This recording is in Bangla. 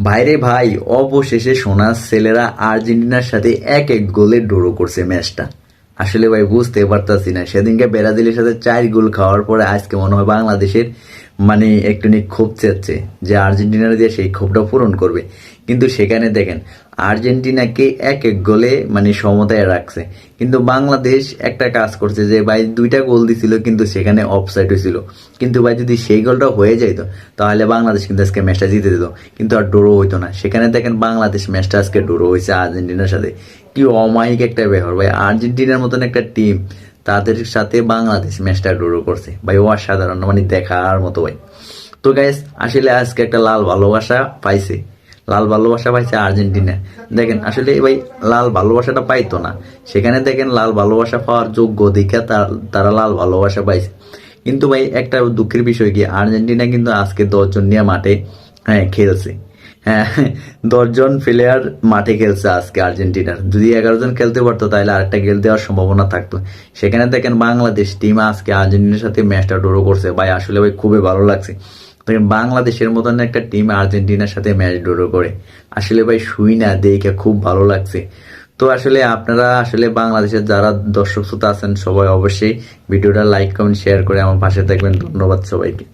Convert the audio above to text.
ভাইরে ভাই, অবশেষে সোনার ছেলেরা আর্জেন্টিনার সাথে 1-1 গোলে ড্র করছে ম্যাচটা। আসলে ভাই বুঝতে পারতাছি না, সেদিনকে ব্রাজিলের সাথে 4 গোল খাওয়ার পরে আজকে মনে হয় বাংলাদেশের একটু ক্ষোভ চাচ্ছে যে আর্জেন্টিনার দিয়ে সেই ক্ষোভটা পূরণ করবে। কিন্তু সেখানে দেখেন আর্জেন্টিনাকে 1-1 গোলে সমতায় রাখছে। কিন্তু বাংলাদেশ একটা কাজ করছে যে ভাই 2টা গোল দিছিল, কিন্তু সেখানে অফসাইড হয়েছিল। কিন্তু ভাই যদি সেই গোলটা হয়ে যাইতো তাহলে বাংলাদেশ কিন্তু আজকে ম্যাচটা জিতে দিত, কিন্তু আর ড্র হইতো না। সেখানে দেখেন বাংলাদেশ ম্যাচটা আজকে ড্র হয়েছে আর্জেন্টিনার সাথে। কি অমায়িক একটা ব্যাপার ভাই, আর্জেন্টিনার মতন একটা টিম তাদের সাথে বাংলাদেশ ম্যাচটা ড্র করছে ভাই, অসাধারণ, দেখার মতো ভাই। তো গাইস, আসলে আজকে একটা লাল ভালোবাসা পাইছে আর্জেন্টিনা। দেখেন আসলে ভাই লাল ভালোবাসাটা পাইতো না, সেখানে দেখেন লাল ভালোবাসা পাওয়ার যোগ্য দেখে তারা লাল ভালোবাসা পাইছে। কিন্তু ভাই একটা দুঃখের বিষয় কি, আর্জেন্টিনা কিন্তু আজকে 10 জন নিয়ে মাঠে খেলছে। হ্যাঁ, 10 জন প্লেয়ার মাঠে খেলছে আজকে আর্জেন্টিনার। যদি 11 জন খেলতে পারতো তাহলে আরেকটা গোল দেওয়ার সম্ভাবনা থাকতো। সেখানে দেখেন বাংলাদেশ টিম আজকে আর্জেন্টিনার সাথে ম্যাচটা ড্র করছে ভাই, আসলে ভাই খুবই ভালো লাগছে। দেখেন বাংলাদেশের মতন একটা টিম আর্জেন্টিনার সাথে ম্যাচ ড্র করে, আসলে ভাই শুই না দেখে খুব ভালো লাগছে। তো আসলে আপনারা আসলে বাংলাদেশের যারা দর্শক শ্রোতা আছেন সবাই অবশ্যই ভিডিওটা লাইক কমেন্ট শেয়ার করে আমার পাশে থাকবেন। ধন্যবাদ সবাইকে।